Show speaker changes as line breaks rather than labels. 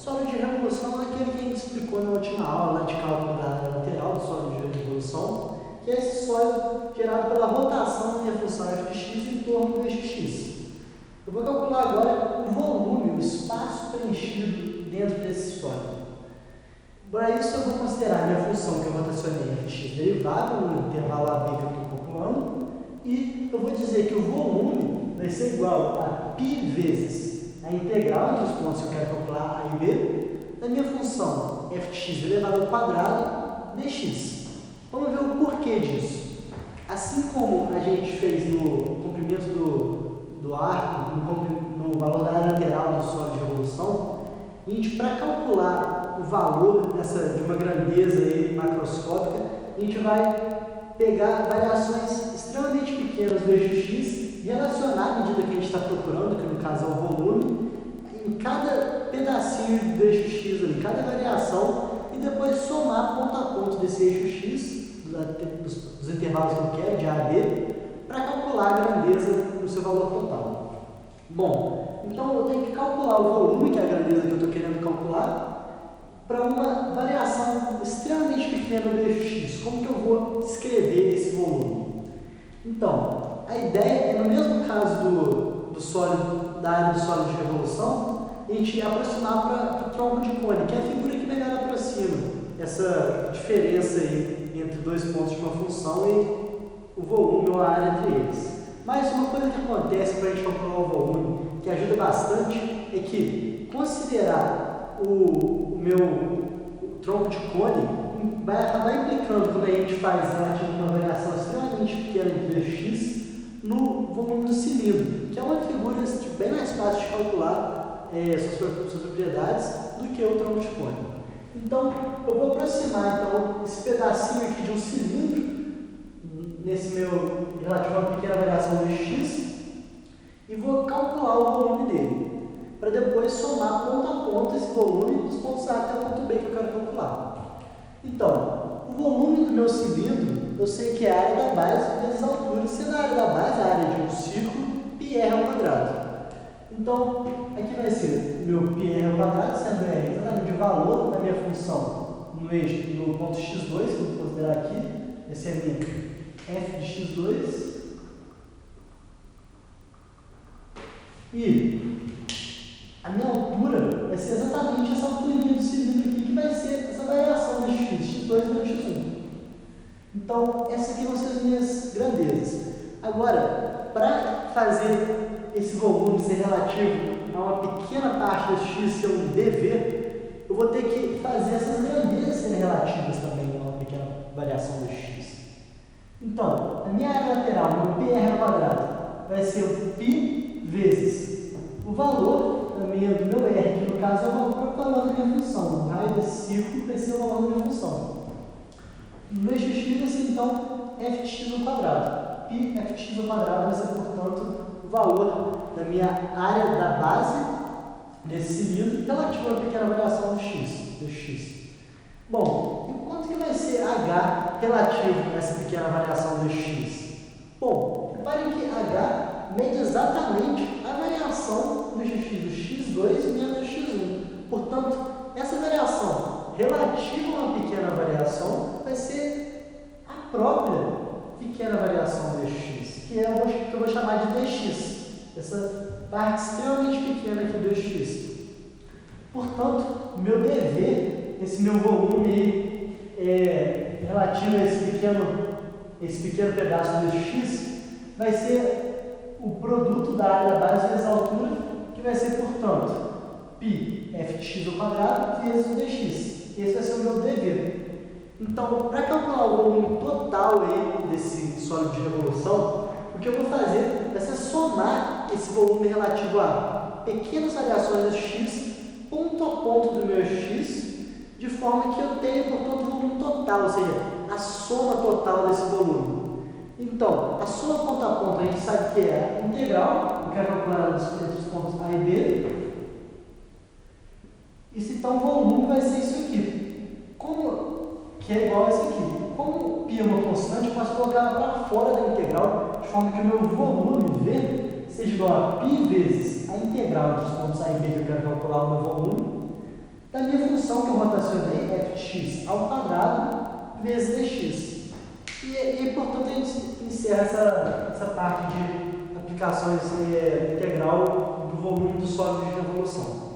solo de revolução é aquele que a gente explicou na última aula de cálculo da área lateral do solo de revolução, que é esse sólido gerado pela rotação da minha função f de x em torno do eixo x. Eu vou calcular agora o volume, o espaço preenchido dentro desse sólido. Para isso, eu vou considerar a minha função que eu rotacionei f de x derivada no intervalo AB que eu estou calculando, e eu vou dizer que o volume vai ser igual a π vezes a integral entre os pontos que eu quero calcular A e B da minha função f de x elevado ao quadrado dx. Vamos ver o porquê disso. Assim como a gente fez no comprimento do arco, no valor da área lateral do sólido de revolução, a gente, para calcular o valor de uma grandeza aí macroscópica, a gente vai pegar variações extremamente pequenas do eixo x e relacionar a medida que a gente está procurando, que no caso é o volume, em cada pedacinho do eixo x ali, cada variação, e depois somar ponto a ponto desse eixo x, dos intervalos que eu quero, de A a B, para calcular a grandeza do seu valor total. Bom, então eu tenho que calcular o volume, que é a grandeza que eu estou querendo calcular, para uma variação extremamente pequena do eixo x. Como que eu vou escrever esse volume? Então, a ideia é, no mesmo caso do sólido, da área do sólido de revolução, a gente aproximar para o tronco de cone, que é a figura que melhor aproxima essa diferença aí entre dois pontos de uma função e o volume ou a área entre eles. Mas uma coisa que acontece para a gente calcular o volume, que ajuda bastante, é que considerar o meu tronco de cone vai acabar implicando, quando a gente faz uma variação extremamente pequena de x, no volume do cilindro, que é uma figura bem mais fácil de calcular suas propriedades do que o tronco de cone. Então, eu vou aproximar esse pedacinho aqui de um cilindro, nesse meu relativo a uma pequena variação do x, e vou calcular o volume dele, para depois somar ponto a ponto esse volume dos pontos A até o ponto B que eu quero calcular. Então, o volume do meu cilindro, eu sei que é a área da base vezes a altura. Sendo a área da base a área de um círculo, πr ao quadrado. Então, aqui vai ser meu πr ao quadrado, sendo R exatamente o valor da minha função no eixo, no ponto x2, que eu vou considerar aqui. Esse é minha f de x2. E a minha altura vai ser exatamente essa alturinha do cilindro aqui, que vai ser essa variação de x, x2 menos x1. Então, essas aqui vão ser as minhas grandezas. Agora, para fazer esse volume ser relativo a uma pequena parte desse x ser um dv, eu vou ter que fazer essas grandezas serem relativas também a uma pequena variação do x. Então, a minha área lateral, meu πr ao quadrado, vai ser o π vezes o valor do meu r, que no caso é o próprio valor da minha função. O raio desse círculo vai ser o valor da minha função. No eixo x vai ser, então, f de x ao quadrado. Π f de x ao quadrado vai ser, portanto, o valor da minha área da base desse cilindro relativo a uma pequena variação do x. Bom, e quanto que vai ser h relativo a essa pequena variação do x? Bom, reparem que h mede exatamente a variação do x do x2 menos x1. Portanto, essa variação relativa a uma pequena variação vai ser a própria pequena variação do x, que é o que eu vou chamar de dx, essa parte extremamente pequena aqui do x. Portanto, o meu dv, esse meu volume relativo a esse pequeno pedaço do x, vai ser o produto da área da base vezes a altura, que vai ser, portanto, π f de x ao quadrado vezes o dx. Esse vai ser o meu dv. Então, para calcular o volume total aí desse sólido de revolução, o que eu vou fazer vai ser somar esse volume relativo a pequenas variações do x, ponto a ponto do meu x, de forma que eu tenha, portanto, o volume total, ou seja, a soma total desse volume. Então, a soma ponto a ponto a gente sabe que é a integral, eu quero calcular entre os pontos A e B, e então o volume vai ser isso aqui, que é igual a esse aqui. Como π é uma constante, eu posso colocar ela para fora da integral, de forma que o meu volume V seja igual a π vezes a integral entre os pontos A e B que eu quero calcular o meu volume, da minha função que eu rotacionei, f de x ao quadrado vezes dx. E portanto, a gente encerra essa parte de aplicações integral do volume do sólido de revolução.